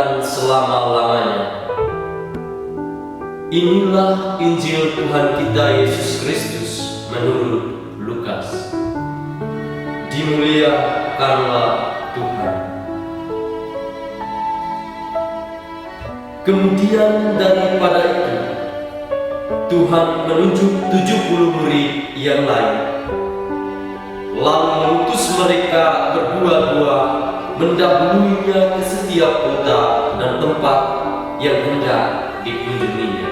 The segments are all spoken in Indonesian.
dan selama-lamanya. Inilah Injil Tuhan kita Yesus Kristus menurut Lukas. Dimuliakanlah Tuhan. Kemudian daripada itu, Tuhan menunjuk 70 murid yang lain, lalu mengutus mereka berdua-dua mendahuluinya ke setiap kota dan tempat yang hendak dikunjunginya.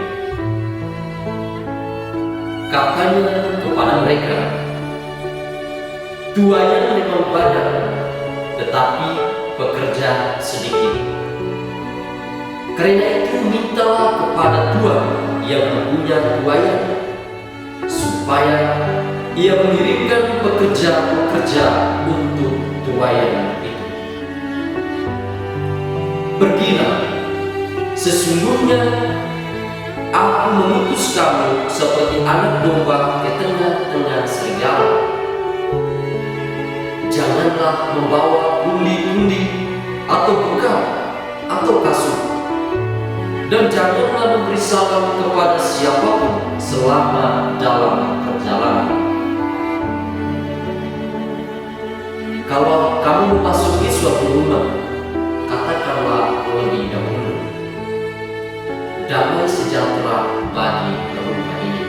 Katanya kepada mereka, tuaian memang banyak, tetapi pekerja sedikit. Karena itu mintalah kepada Tuhan yang mempunyai tuaian, supaya ia mengirimkan pekerja-pekerja untuk tuaian itu. Pergilah, sesungguhnya Aku mengutus kamu seperti anak domba ke tengah-tengah serigala. Janganlah membawa pundi-pundi atau bekal atau kasut, dan janganlah memberi salam kepada siapapun selama dalam perjalanan. Kalau kamu memasuki suatu rumah, katakanlah lebih dahulu, damai sejahtera bagi rumah ini.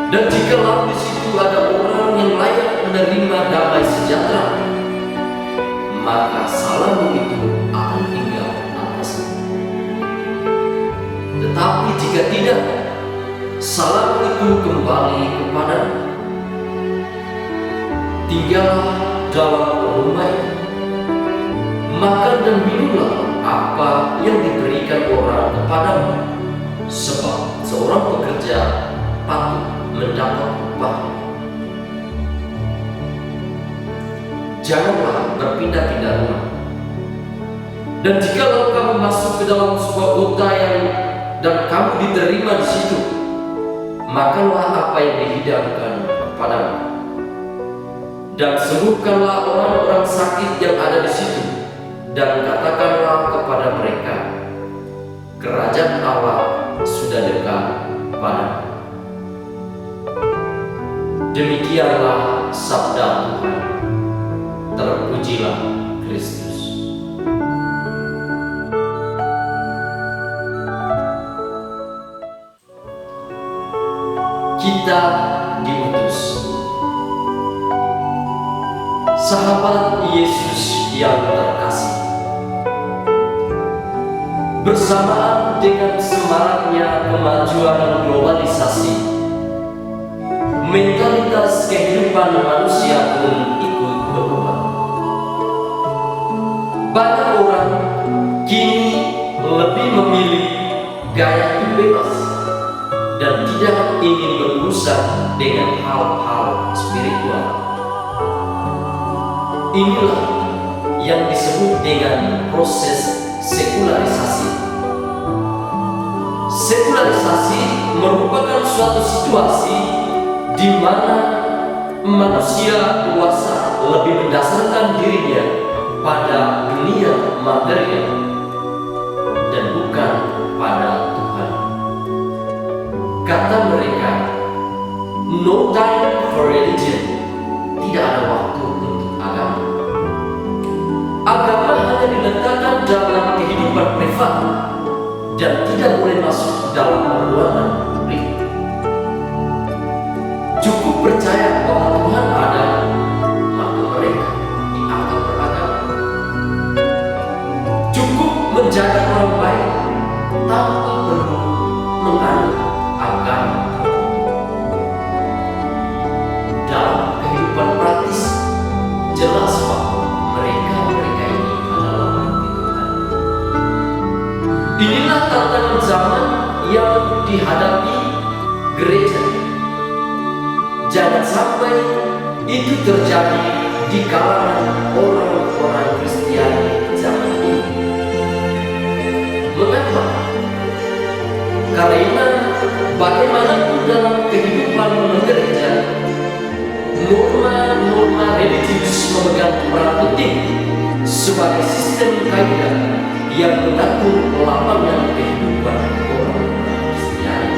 Dan jikalau di situ ada orang yang layak menerima damai sejahtera, maka salammu itu akan tinggal atasnya. Tetapi jika tidak, salam itu kembali kepadamu. Tinggallah dalam rumah itu, makan dan minumlah apa yang diberikan orang kepadamu, sebab seorang pekerja patut mendapat upahnya. Janganlah berpindah-pindah rumah. Dan jikalau kamu masuk ke dalam sebuah kota dan kamu diterima di situ, makanlah apa yang dihidangkan kepadamu, dan sembuhkanlah orang-orang sakit yang ada di situ, dan katakanlah kepada mereka, kerajaan Allah sudah dekat padamu. Demikianlah sabda Tuhan. Terpujilah Kristus. Kita diutus. Sahabat Yesus yang terkasih, bersamaan dengan semaraknya kemajuan globalisasi, mentalitas kehidupan manusia pun ikut berubah. Banyak orang kini lebih memilih gaya hidup bebas dan tidak ingin berurusan dengan hal-hal spiritual. Inilah yang disebut dengan proses sekularisasi. Sekularisasi merupakan suatu situasi di mana manusia dewasa lebih mendasarkan dirinya pada dunia material dan bukan pada Tuhan. Kata mereka, no time for religion, tidak ada waktu untuk agama. Agama hanya diletakkan dalam kehidupan privat dan tidak boleh masuk dalam ruangan publik. Cukup percaya bahwa Tuhan ada, maka mereka dianggap beragama. Cukup menjadi orang baik tanpa perlu menganut agama. Dalam kehidupan praktis, jelas bahwa mereka ini adalah orang Tuhan. Inilah tantangan zaman yang dihadapi gereja. Jangan sampai itu terjadi di kalangan orang-orang Kristiani zaman ini. Mengapa? Karena bagaimanapun dalam kehidupan gereja, norma-norma religius memegang peran penting sebagai sistem kaidah yang mengatur lapangan kehidupan orang Kristiani.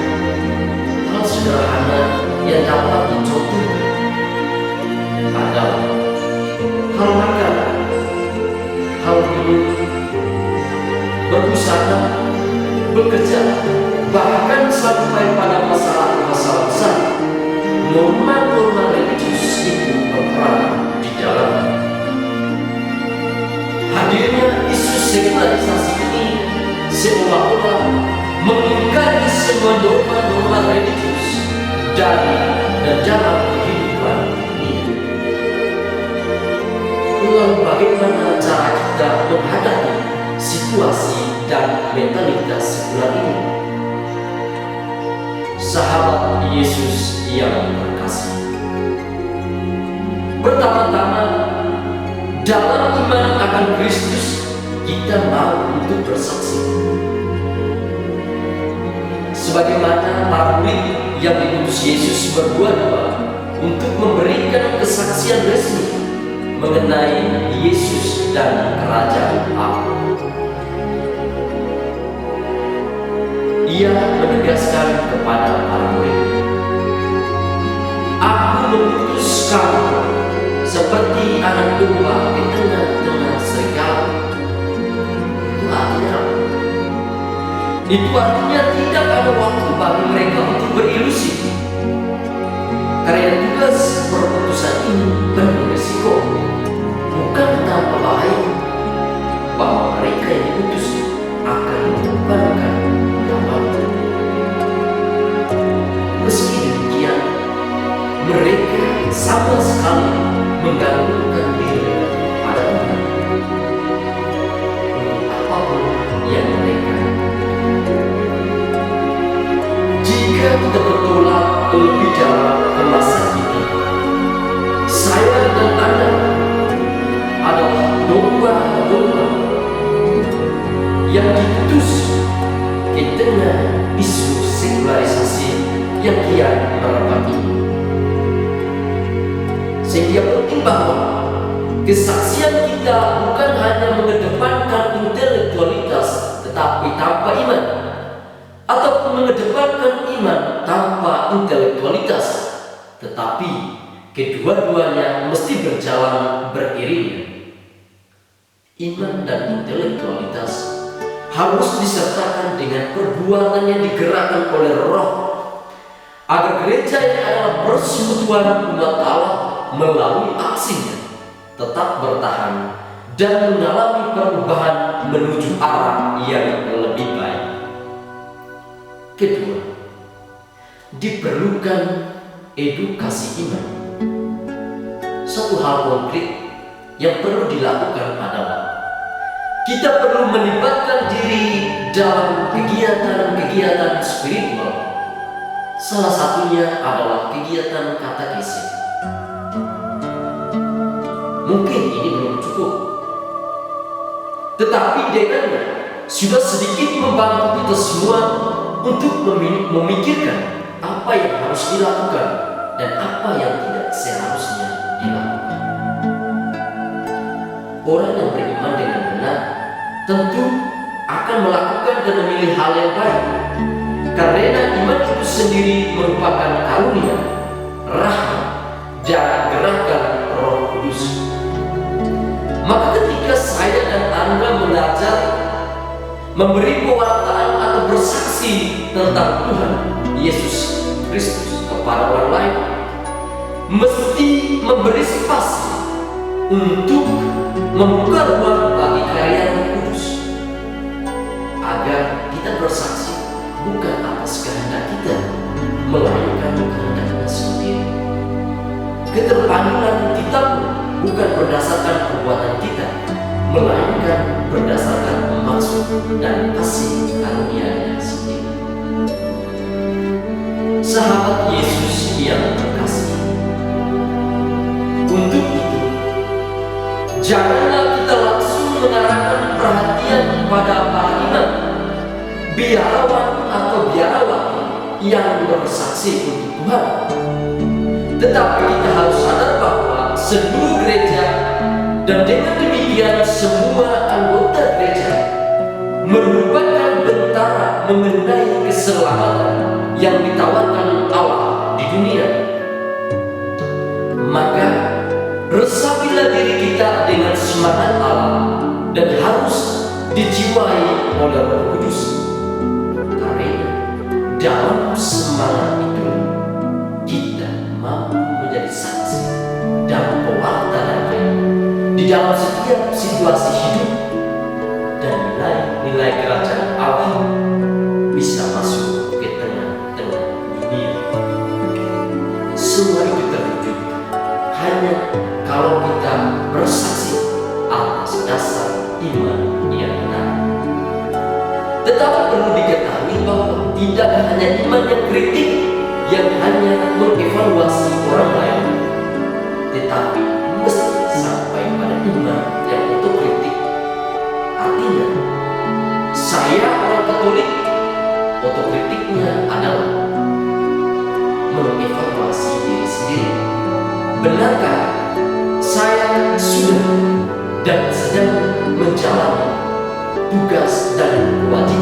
Hal sederhana yang dapat dicontohkan adalah hal makanan, hal minum, berbusana, bekerja, bahkan sampai pada masalah-masalah besar. Norma-norma religius itu berperan di dalamnya. Hadirnya isu sekularisasi ini seolah-olah mengingkari semua norma-norma religius dari dan dalam kehidupan ini. Lalu bagaimana cara kita menghadapi situasi dan mentalitas sekular ini? Sahabat Yesus yang terkasih, pertama-tama dalam iman akan Kristus kita mau untuk bersaksi. Sebagaimana para murid yang diutus Yesus berdua-dua untuk memberikan kesaksian resmi mengenai Yesus dan kerajaan Allah. Ia menegaskan kepada para murid, "Aku mengutus kamu seperti anak domba di tengah-tengah serigala." Itu artinya tidak ada waktu bagi mereka untuk berilusi. Karena tugas perutusan ini penuh risiko, bukan tanpa bahaya, bahwa mereka yang diutus akan mengorbankan nyawa. Meski demikian, mereka sama sekali menggantungkan diri pada Tuhan. Apapun yang mereka, jika kita bertolak lebih dalam ke masa ini, saya dan Anda adalah domba-domba yang diutus di tengah isu sekularisasi yang kian merebak ini. Sehingga penting bahwa kesaksian kita bukan hanya mengedepankan intelektualitas tetapi tanpa iman, ataupun mengedepankan iman tanpa intelektualitas, tetapi kedua-duanya mesti berjalan beriringan. Iman dan intelektualitas harus disertakan dengan perbuatan yang digerakkan oleh Roh, agar gereja yang adalah persekutuan umat Allah melalui aksinya tetap bertahan dan mengalami perubahan menuju arah yang lebih baik. Kedua, diperlukan edukasi iman. Satu hal konkret yang perlu dilakukan adalah kita perlu melibatkan diri dalam kegiatan-kegiatan spiritual. Salah satunya adalah kegiatan katekesi. Mungkin ini belum cukup, tetapi dengannya sudah sedikit membantu kita semua untuk memikirkan apa yang harus dilakukan dan apa yang tidak seharusnya dilakukan. Orang yang beriman dengan benar tentu akan melakukan dan memilih hal yang baik, karena iman itu sendiri merupakan karunia, rahmat, dan gerakan Roh Kudus. Maka ketika saya dan Anda belajar memberi pewartaan atau bersaksi tentang Tuhan Yesus Kristus kepada orang lain, mesti memberi spasi untuk membuka ruang bagi karya Roh Kudus, agar kita bersaksi bukan atas kehendak kita, melainkan kehendaknya sendiri. Keterpanggilan kita pun bukan berdasarkan perbuatan kita, melainkan berdasarkan maksud dan kasih karunia-Nya sendiri. Sahabat Yesus yang terkasih, untuk itu janganlah kita langsung mengarahkan perhatian pada para imam, biarawan atau biarawati yang bersaksi untuk Tuhan. Tetapi kita harus sadar bahwa seluruh gereja, dan dengan demikian semua anggota gereja, keselamatan yang ditawarkan Allah di dunia. Maka resapilah diri kita dengan semangat Allah dan harus dijiwai oleh Roh Kudus. Karena dalam semangat itu kita mampu menjadi saksi dan pewarta damai di dalam setiap situasi hidup, dan nilai-nilai kerajaan Allah bisa masuk ke tengah-tengah dunia. Semua itu terwujud hanya kalau kita bersaksi atas dasar iman yang benar. Tetapi perlu diketahui bahwa tidak hanya iman yang kritik yang hanya mengevaluasi orang lain, tetapi mesti sampai pada iman yang otokritik. Artinya, saya orang Katolik, otokritiknya adalah mengevaluasi diri sendiri. Benarkah saya sudah dan sedang menjalani tugas dan kewajiban